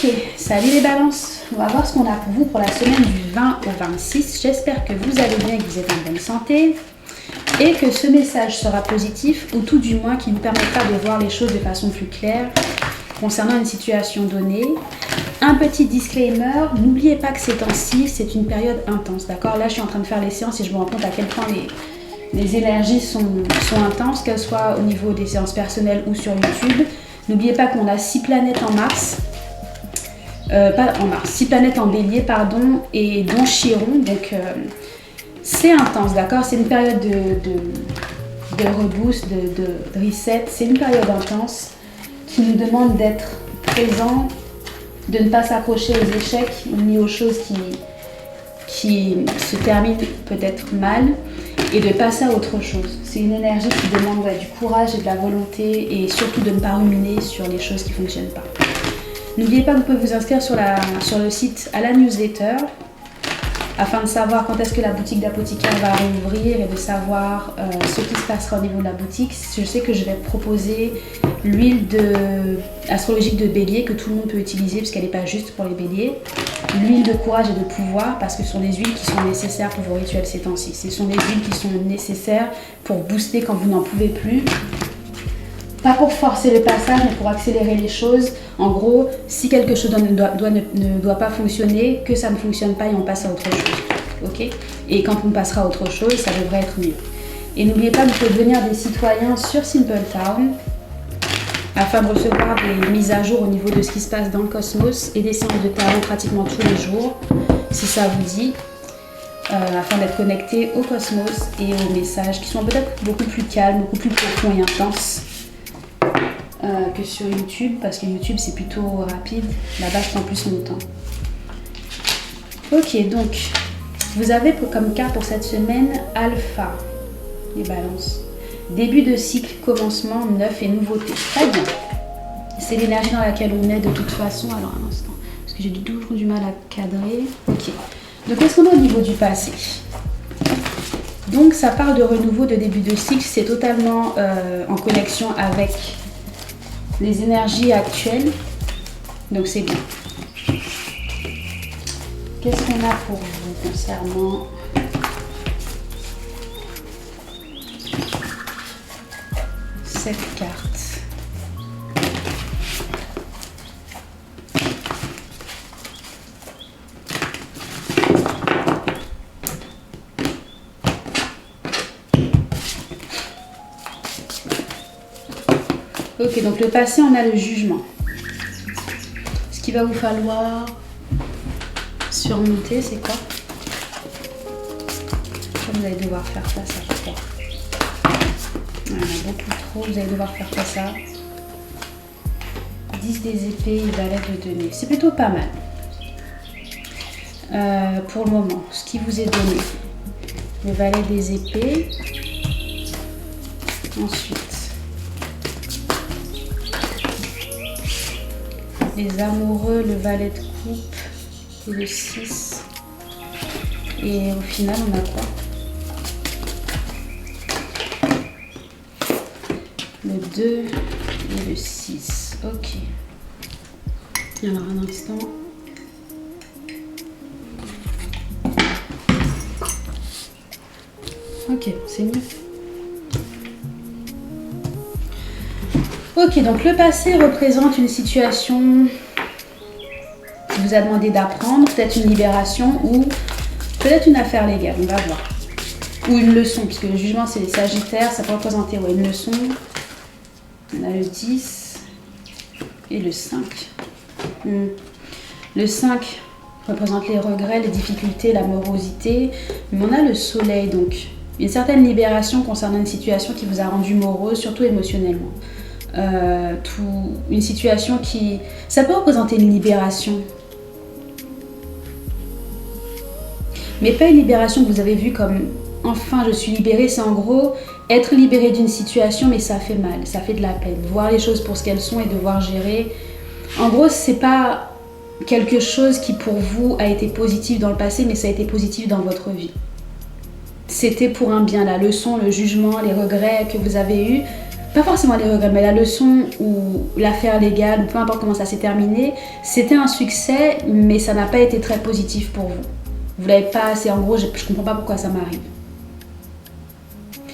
Ok, salut les balances. On va voir ce qu'on a pour vous pour la semaine du 20 au 26. J'espère que vous allez bien et que vous êtes en bonne santé. Et que ce message sera positif, ou tout du moins qui nous permettra de voir les choses de façon plus claire concernant une situation donnée. Un petit disclaimer, n'oubliez pas que ces temps-ci, c'est une période intense, d'accord? Là, je suis en train de faire les séances et je me rends compte à quel point les énergies sont intenses, qu'elles soient au niveau des séances personnelles ou sur YouTube. N'oubliez pas qu'on a 6 planètes en Mars. Pas en Mars, 6 planètes en Bélier, pardon, et dont Chiron, donc c'est intense, d'accord? C'est une période de reboost, de reset, c'est une période intense qui nous demande d'être présent, de ne pas s'accrocher aux échecs ni aux choses qui se terminent peut-être mal et de passer à autre chose. C'est une énergie qui demande du courage et de la volonté et surtout de ne pas ruminer sur les choses qui ne fonctionnent pas. N'oubliez pas que vous pouvez vous inscrire sur le site à la newsletter afin de savoir quand est-ce que la boutique d'apothicaire va rouvrir et de savoir ce qui se passera au niveau de la boutique. Je sais que je vais proposer l'huile astrologique de bélier que tout le monde peut utiliser parce qu'elle n'est pas juste pour les béliers. L'huile de courage et de pouvoir parce que ce sont des huiles qui sont nécessaires pour vos rituels ces temps-ci. Ce sont des huiles qui sont nécessaires pour booster quand vous n'en pouvez plus. Pas pour forcer le passage, mais pour accélérer les choses. En gros, si quelque chose ne doit pas fonctionner, que ça ne fonctionne pas et on passe à autre chose. Ok? Et quand on passera à autre chose, ça devrait être mieux. Et n'oubliez pas que vous pouvez devenir des citoyens sur Simple Town afin de recevoir des mises à jour au niveau de ce qui se passe dans le cosmos et des séances de tarot pratiquement tous les jours, si ça vous dit, afin d'être connecté au cosmos et aux messages qui sont peut-être beaucoup plus calmes, beaucoup plus profonds et intenses. Que sur YouTube, parce que YouTube c'est plutôt rapide, là-bas je prends plus mon temps. Ok, donc vous avez comme carte pour cette semaine Alpha, les balances. Début de cycle, commencement, neuf et nouveauté. Très bien. C'est l'énergie dans laquelle on est de toute façon. Alors un instant, parce que j'ai toujours du mal à cadrer. Ok. Donc qu'est-ce qu'on a au niveau du passé? Donc ça parle de renouveau, de début de cycle, c'est totalement en connexion avec les énergies actuelles, donc c'est bien. Qu'est-ce qu'on a pour vous concernant cette carte? Ok, donc le passé, on a le jugement. Ce qu'il va vous falloir surmonter, c'est quoi? Vous allez devoir faire face à quoi? Il y en a beaucoup trop, vous allez devoir faire face à 10 des épées et valet de denier. C'est plutôt pas mal. Pour le moment, ce qui vous est donné. Le valet des épées. Ensuite, les amoureux, le valet de coupe et le 6. Et au final, on a quoi? Le 2 et le 6. Ok. Alors, un instant. Ok, c'est mieux. Ok, donc le passé représente une situation qui vous a demandé d'apprendre, peut-être une libération ou peut-être une affaire légale, on va voir. Ou une leçon, puisque le jugement c'est les sagittaires, ça peut représenter une leçon. On a le 10 et le 5. Le 5 représente les regrets, les difficultés, la morosité. Mais on a le soleil, donc une certaine libération concernant une situation qui vous a rendu morose, surtout émotionnellement. Une situation qui... Ça peut représenter une libération. Mais pas une libération que vous avez vue comme « enfin je suis libérée », c'est en gros être libéré d'une situation mais ça fait mal, ça fait de la peine. Voir les choses pour ce qu'elles sont et devoir gérer. En gros, c'est pas quelque chose qui pour vous a été positif dans le passé mais ça a été positif dans votre vie. C'était pour un bien, la leçon, le jugement, les regrets que vous avez eus pas forcément les regrets, mais la leçon ou l'affaire légale, ou peu importe comment ça s'est terminé, c'était un succès, mais ça n'a pas été très positif pour vous. Vous l'avez pas assez, en gros, je comprends pas pourquoi ça m'arrive.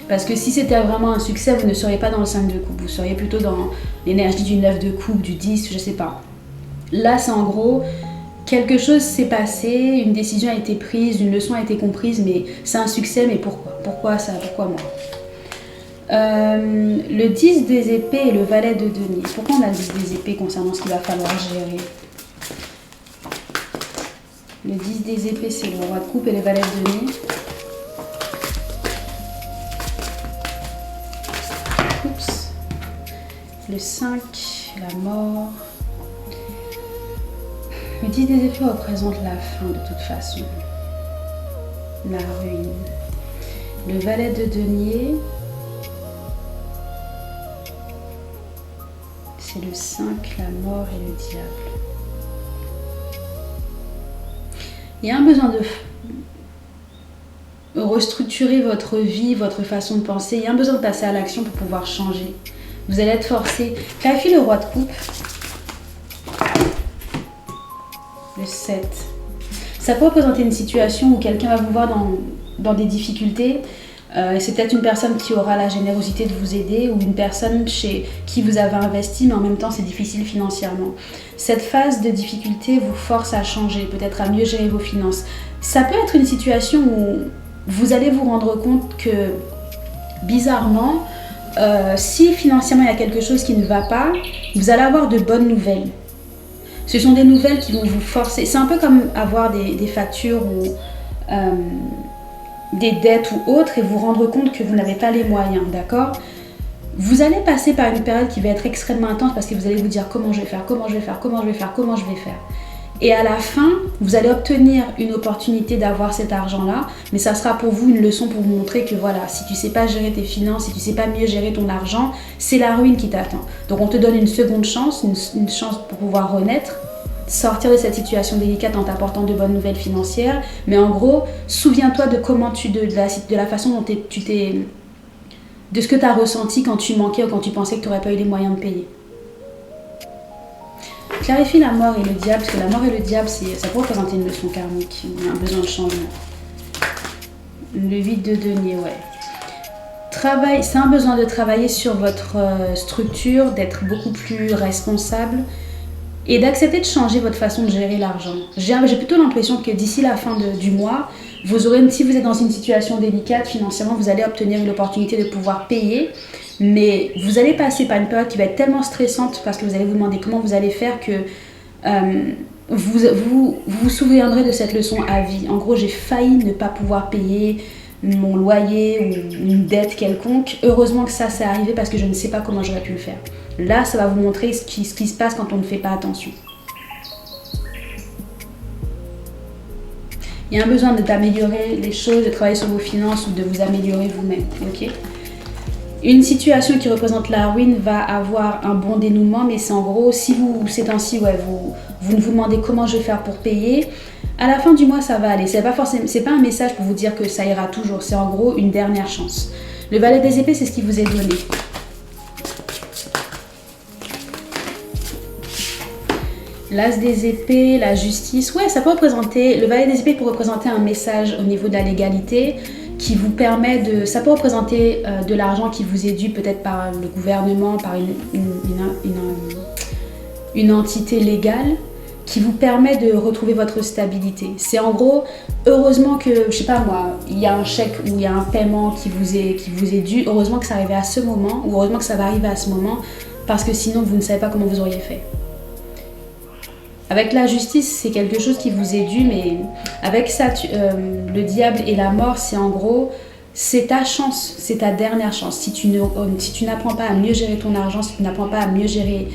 Parce que si c'était vraiment un succès, vous ne seriez pas dans le 5 de coupe, vous seriez plutôt dans l'énergie du 9 de coupe, du 10, je sais pas. Là, c'est en gros, quelque chose s'est passé, une décision a été prise, une leçon a été comprise, mais c'est un succès, mais pourquoi? Pourquoi ça? Pourquoi moi? Le 10 des épées et le valet de denier. Pourquoi on a le 10 des épées concernant ce qu'il va falloir gérer? Le 10 des épées, c'est le roi de coupe et le valet de denier. Oups. Le 5, la mort. Le 10 des épées représente la fin de toute façon. La ruine. Le valet de denier. C'est le 5, la mort et le diable. Il y a un besoin de restructurer votre vie, votre façon de penser. Il y a un besoin de passer à l'action pour pouvoir changer. Vous allez être forcé. Clarifie le roi de coupe. Le 7. Ça peut représenter une situation où quelqu'un va vous voir dans des difficultés. C'est peut-être une personne qui aura la générosité de vous aider ou une personne chez qui vous avez investi mais en même temps c'est difficile financièrement. Cette phase de difficulté vous force à changer, peut-être à mieux gérer vos finances. Ça peut être une situation où vous allez vous rendre compte que bizarrement, si financièrement il y a quelque chose qui ne va pas, vous allez avoir de bonnes nouvelles. Ce sont des nouvelles qui vont vous forcer. C'est un peu comme avoir des factures ou des dettes ou autres et vous rendre compte que vous n'avez pas les moyens, d'accord? Vous allez passer par une période qui va être extrêmement intense parce que vous allez vous dire comment je vais faire, comment je vais faire, comment je vais faire, comment je vais faire. Et à la fin, vous allez obtenir une opportunité d'avoir cet argent-là, mais ça sera pour vous une leçon pour vous montrer que voilà, si tu ne sais pas gérer tes finances, si tu ne sais pas mieux gérer ton argent, c'est la ruine qui t'attend. Donc on te donne une seconde chance, une chance pour pouvoir renaître, sortir de cette situation délicate en t'apportant de bonnes nouvelles financières. Mais en gros, souviens-toi de comment de la façon dont de ce que tu as ressenti quand tu manquais ou quand tu pensais que tu n'aurais pas eu les moyens de payer. Clarifie la mort et le diable, parce que la mort et le diable, ça peut représenter une leçon karmique, un besoin de changement. Le vide de denier, ouais. C'est un besoin de travailler sur votre structure, d'être beaucoup plus responsable et d'accepter de changer votre façon de gérer l'argent. J'ai plutôt l'impression que d'ici la fin du mois, si vous êtes dans une situation délicate financièrement, vous allez obtenir une opportunité de pouvoir payer. Mais vous allez passer par une période qui va être tellement stressante parce que vous allez vous demander comment vous allez faire que vous souviendrez de cette leçon à vie. En gros, j'ai failli ne pas pouvoir payer mon loyer ou une dette quelconque. Heureusement que ça s'est arrivé parce que je ne sais pas comment j'aurais pu le faire. Là, ça va vous montrer ce qui se passe quand on ne fait pas attention. Il y a un besoin d'améliorer les choses, de travailler sur vos finances ou de vous améliorer vous-même. Ok ? Une situation qui représente la ruine va avoir un bon dénouement, mais c'est en gros, si ces temps-ci, vous ne vous demandez comment je vais faire pour payer, à la fin du mois, ça va aller. C'est pas un message pour vous dire que ça ira toujours, c'est en gros une dernière chance. Le valet des épées, c'est ce qui vous est donné. L'as des épées, la justice, ça peut représenter, le valet des épées peut représenter un message au niveau de la légalité, qui vous permet ça peut représenter de l'argent qui vous est dû peut-être par le gouvernement, par une entité légale qui vous permet de retrouver votre stabilité. C'est en gros, heureusement que, je sais pas moi, il y a un chèque ou il y a un paiement qui vous est dû, heureusement que ça arrive à ce moment ou heureusement que ça va arriver à ce moment parce que sinon vous ne savez pas comment vous auriez fait. Avec la justice, c'est quelque chose qui vous est dû, mais avec ça, le diable et la mort, c'est en gros, c'est ta chance, c'est ta dernière chance. Si tu n'apprends pas à mieux gérer ton argent, si tu n'apprends pas à mieux gérer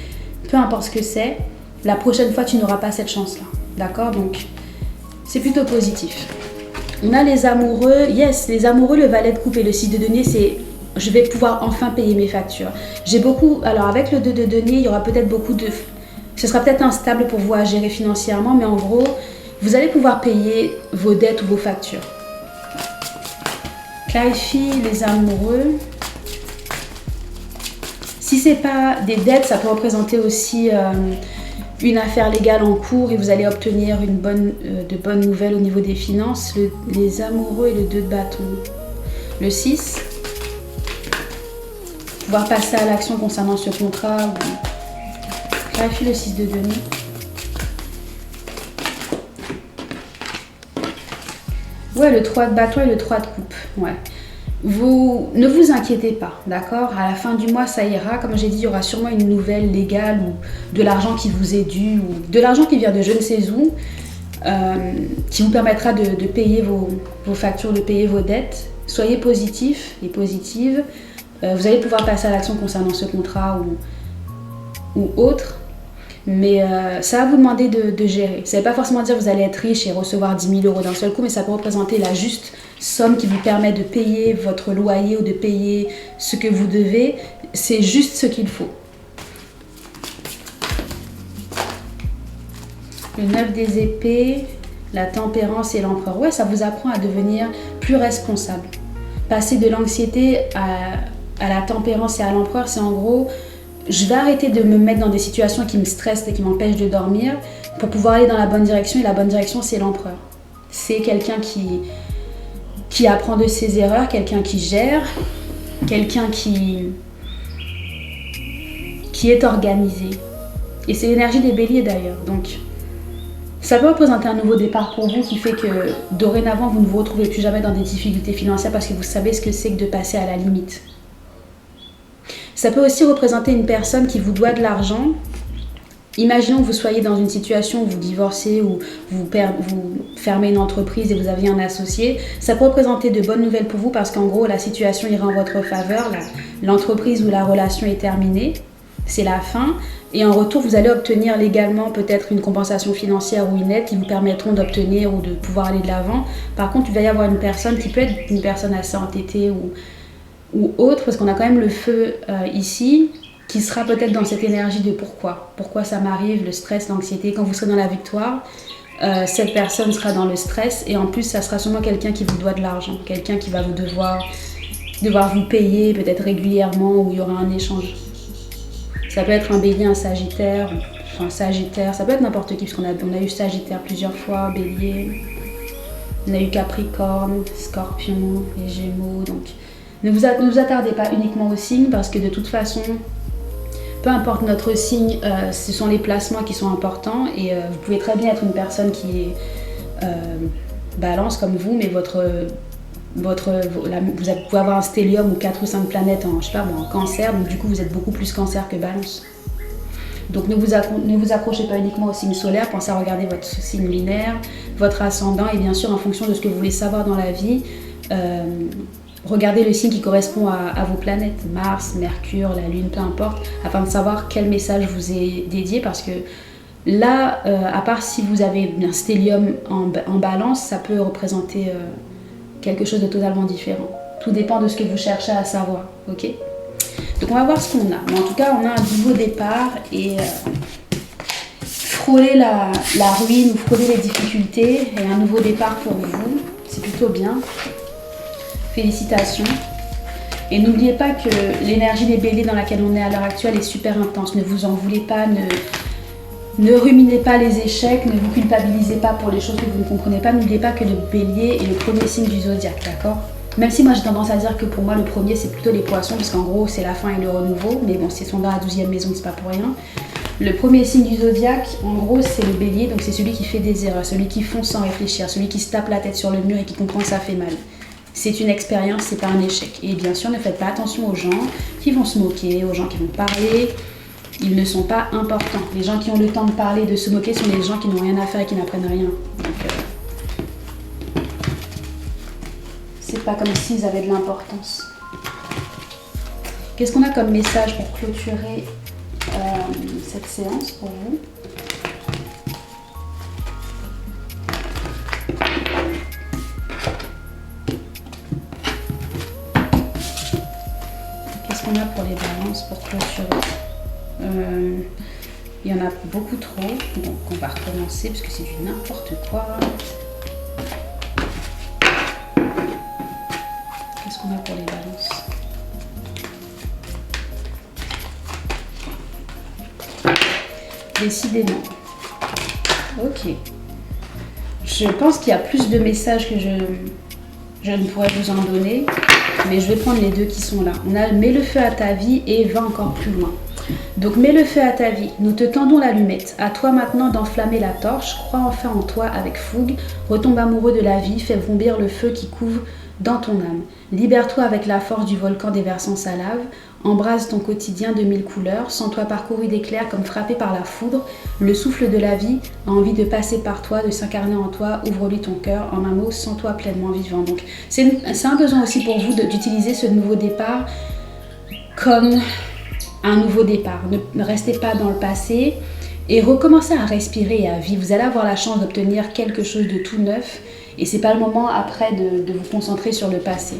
peu importe ce que c'est, la prochaine fois, tu n'auras pas cette chance-là. D'accord? Donc, c'est plutôt positif. On a les amoureux. Yes, les amoureux, le valet de coupe et le 6 de denier, c'est je vais pouvoir enfin payer mes factures. Alors, avec le 2 de denier, il y aura peut-être ce sera peut-être instable pour vous à gérer financièrement, mais en gros, vous allez pouvoir payer vos dettes ou vos factures. Clarifie les amoureux. Si ce n'est pas des dettes, ça peut représenter aussi une affaire légale en cours et vous allez obtenir de bonnes nouvelles au niveau des finances. Les amoureux et le 2 de bâton. Le 6. Pouvoir passer à l'action concernant ce contrat. Clarifie le 6 de denier. Ouais, le 3 de bâton et le 3 de coupe. Ouais. Ne vous inquiétez pas, d'accord? À la fin du mois, ça ira. Comme j'ai dit, il y aura sûrement une nouvelle légale ou de l'argent qui vous est dû ou de l'argent qui vient de je ne sais où qui vous permettra de payer vos factures, de payer vos dettes. Soyez positifs et positives. Vous allez pouvoir passer à l'action concernant ce contrat ou autre. Mais ça va vous demander de gérer. Ça ne veut pas forcément dire que vous allez être riche et recevoir 10 000 € d'un seul coup, mais ça peut représenter la juste somme qui vous permet de payer votre loyer ou de payer ce que vous devez. C'est juste ce qu'il faut. Le 9 des épées, la tempérance et l'empereur. Ouais, ça vous apprend à devenir plus responsable. Passer de l'anxiété à la tempérance et à l'empereur, c'est en gros... Je vais arrêter de me mettre dans des situations qui me stressent et qui m'empêchent de dormir pour pouvoir aller dans la bonne direction. Et la bonne direction, c'est l'empereur. C'est quelqu'un qui apprend de ses erreurs, quelqu'un qui gère, quelqu'un qui est organisé. Et c'est l'énergie des béliers d'ailleurs. Donc, ça peut représenter un nouveau départ pour vous qui fait que dorénavant, vous ne vous retrouvez plus jamais dans des difficultés financières parce que vous savez ce que c'est que de passer à la limite. Ça peut aussi représenter une personne qui vous doit de l'argent. Imaginons que vous soyez dans une situation où vous divorcez ou vous fermez une entreprise et vous aviez un associé. Ça peut représenter de bonnes nouvelles pour vous parce qu'en gros, la situation ira en votre faveur. L'entreprise ou la relation est terminée. C'est la fin. Et en retour, vous allez obtenir légalement peut-être une compensation financière ou une aide qui vous permettront d'obtenir ou de pouvoir aller de l'avant. Par contre, il va y avoir une personne qui peut être une personne assez entêtée ou autre, parce qu'on a quand même le feu ici, qui sera peut-être dans cette énergie de pourquoi ça m'arrive, le stress, l'anxiété. Quand vous serez dans la victoire, cette personne sera dans le stress et en plus ça sera sûrement quelqu'un qui vous doit de l'argent, quelqu'un qui va vous devoir vous payer peut-être régulièrement ou il y aura un échange. Ça peut être un bélier, un sagittaire, enfin sagittaire, ça peut être n'importe qui, parce qu'on a eu sagittaire plusieurs fois, bélier, on a eu capricorne, scorpion, les gémeaux, donc... Ne vous attardez pas uniquement aux signes parce que de toute façon, peu importe notre signe, ce sont les placements qui sont importants et vous pouvez très bien être une personne qui est balance comme vous, mais vous pouvez avoir un stellium ou 4 ou 5 planètes en cancer, donc du coup vous êtes beaucoup plus cancer que balance. Donc ne vous accrochez pas uniquement au signe solaire, pensez à regarder votre signe lunaire, votre ascendant et bien sûr en fonction de ce que vous voulez savoir dans la vie, regardez le signe qui correspond à vos planètes, Mars, Mercure, la Lune, peu importe, afin de savoir quel message vous est dédié parce que là, à part si vous avez un stellium en balance, ça peut représenter quelque chose de totalement différent. Tout dépend de ce que vous cherchez à savoir, ok? Donc on va voir ce qu'on a. Mais en tout cas, on a un nouveau départ et frôler la ruine ou frôler les difficultés et un nouveau départ pour vous, c'est plutôt bien. Félicitations. Et n'oubliez pas que l'énergie des béliers dans laquelle on est à l'heure actuelle est super intense. Ne vous en voulez pas, ne ruminez pas les échecs, ne vous culpabilisez pas pour les choses que vous ne comprenez pas. N'oubliez pas que le bélier est le premier signe du zodiaque, d'accord? Même si moi j'ai tendance à dire que pour moi le premier c'est plutôt les poissons, parce qu'en gros c'est la fin et le renouveau, mais bon, s'ils sont dans la 12e maison, c'est pas pour rien. Le premier signe du zodiaque, en gros, c'est le bélier, donc c'est celui qui fait des erreurs, celui qui fonce sans réfléchir, celui qui se tape la tête sur le mur et qui comprend que ça fait mal. C'est une expérience, c'est pas un échec. Et bien sûr, ne faites pas attention aux gens qui vont se moquer, aux gens qui vont parler. Ils ne sont pas importants. Les gens qui ont le temps de parler, de se moquer, sont les gens qui n'ont rien à faire et qui n'apprennent rien. Donc, c'est pas comme s'ils avaient de l'importance. Qu'est-ce qu'on a comme message pour clôturer cette séance pour vous? Qu'est-ce qu'on a pour les balances pour clôturer? Il y en a beaucoup trop, donc on va recommencer parce que c'est du n'importe quoi. Qu'est-ce qu'on a pour les balances? décidément. Ok. Je pense qu'il y a plus de messages que je ne pourrais vous en donner, mais je vais prendre les deux qui sont là. On a mets le feu à ta vie et va encore plus loin. Donc mets le feu à ta vie, nous te tendons l'allumette. À toi maintenant d'enflammer la torche, crois enfin en toi avec fougue, retombe amoureux de la vie, fais vrombir le feu qui couve dans ton âme. Libère-toi avec la force du volcan déversant sa lave, embrase ton quotidien de mille couleurs, sens-toi parcouru d'éclairs comme frappé par la foudre, le souffle de la vie a envie de passer par toi, de s'incarner en toi, ouvre-lui ton cœur, en un mot, sens-toi pleinement vivant. Donc c'est un besoin aussi pour vous d'utiliser ce nouveau départ comme un nouveau départ. Ne restez pas dans le passé et recommencez à respirer et à vivre. Vous allez avoir la chance d'obtenir quelque chose de tout neuf et c'est pas le moment après de vous concentrer sur le passé.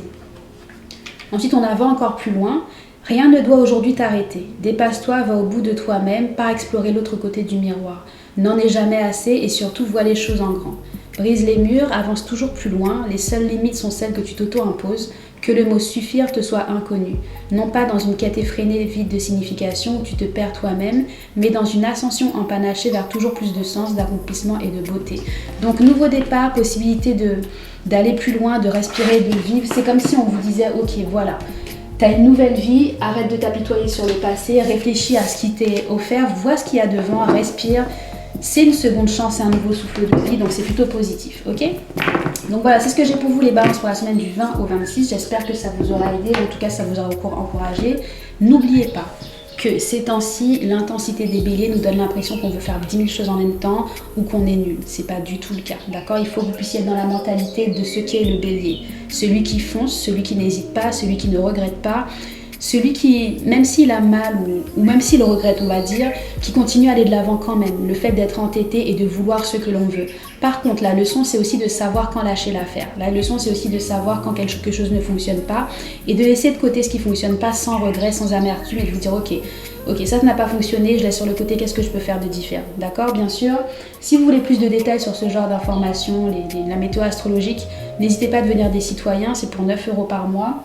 Ensuite, on va encore plus loin. Rien ne doit aujourd'hui t'arrêter. Dépasse-toi, va au bout de toi-même, pas explorer l'autre côté du miroir. N'en est jamais assez et surtout vois les choses en grand. Brise les murs, avance toujours plus loin. Les seules limites sont celles que tu t'auto-imposes. Que le mot suffire te soit inconnu. Non pas dans une quête effrénée vide de signification où tu te perds toi-même, mais dans une ascension empanachée vers toujours plus de sens, d'accomplissement et de beauté. Donc nouveau départ, possibilité d'aller plus loin, de respirer, de vivre. C'est comme si on vous disait, ok, voilà. T'as une nouvelle vie, arrête de t'apitoyer sur le passé, réfléchis à ce qui t'est offert, vois ce qu'il y a devant, respire. C'est une seconde chance et un nouveau souffle de vie, donc c'est plutôt positif, ok? Donc voilà, c'est ce que j'ai pour vous les balances pour la semaine du 20 au 26. J'espère que ça vous aura aidé, en tout cas ça vous aura encouragé. N'oubliez pas que ces temps-ci, l'intensité des béliers nous donne l'impression qu'on veut faire 10 000 choses en même temps ou qu'on est nul. C'est pas du tout le cas, d'accord? Il faut que vous puissiez être dans la mentalité de ce qu'est le bélier. Celui qui fonce, celui qui n'hésite pas, celui qui ne regrette pas, celui qui, même s'il a mal ou même s'il regrette, on va dire, qui continue à aller de l'avant quand même. Le fait d'être entêté et de vouloir ce que l'on veut. Par contre, la leçon, c'est aussi de savoir quand lâcher l'affaire. La leçon, c'est aussi de savoir quand quelque chose ne fonctionne pas et de laisser de côté ce qui ne fonctionne pas sans regret, sans amertume et de vous dire ok, ça n'a pas fonctionné, je laisse sur le côté, qu'est-ce que je peux faire de différent? D'accord, bien sûr. Si vous voulez plus de détails sur ce genre d'informations, la météo astrologique, n'hésitez pas à devenir des citoyens, c'est pour 9 € par mois.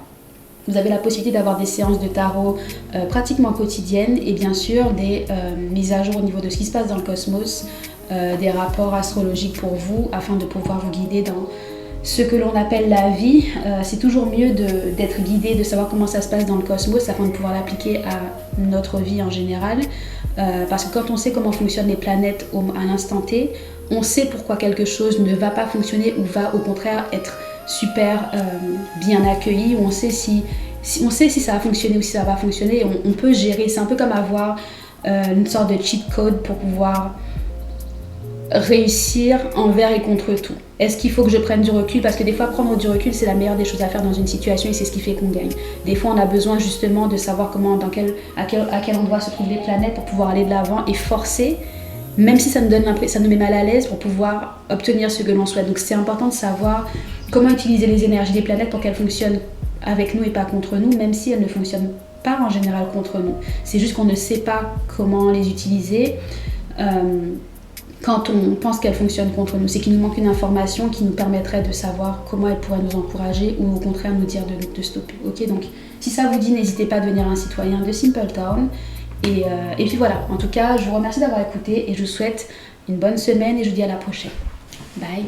Vous avez la possibilité d'avoir des séances de tarot pratiquement quotidiennes et bien sûr des mises à jour au niveau de ce qui se passe dans le cosmos, des rapports astrologiques pour vous afin de pouvoir vous guider dans ce que l'on appelle la vie. C'est toujours mieux d'être guidé, de savoir comment ça se passe dans le cosmos afin de pouvoir l'appliquer à notre vie en général. Parce que quand on sait comment fonctionnent les planètes à l'instant T, on sait pourquoi quelque chose ne va pas fonctionner ou va au contraire être super bien accueilli, où on sait si ça va fonctionner ou si ça va pas fonctionner, on peut gérer. C'est un peu comme avoir une sorte de cheat code pour pouvoir réussir envers et contre tout. Est-ce qu'il faut que je prenne du recul? Parce que des fois, prendre du recul, c'est la meilleure des choses à faire dans une situation et c'est ce qui fait qu'on gagne. Des fois, on a besoin justement de savoir à quel endroit se trouvent les planètes pour pouvoir aller de l'avant et forcer, même si ça nous met mal à l'aise, pour pouvoir obtenir ce que l'on souhaite. Donc c'est important de savoir comment utiliser les énergies des planètes pour qu'elles fonctionnent avec nous et pas contre nous, même si elles ne fonctionnent pas en général contre nous. C'est juste qu'on ne sait pas comment les utiliser quand on pense qu'elles fonctionnent contre nous. C'est qu'il nous manque une information qui nous permettrait de savoir comment elles pourraient nous encourager ou au contraire nous dire de stopper. Ok, donc si ça vous dit, n'hésitez pas à devenir un citoyen de Simple Town. Et puis voilà, en tout cas, je vous remercie d'avoir écouté et je vous souhaite une bonne semaine et je vous dis à la prochaine. Bye.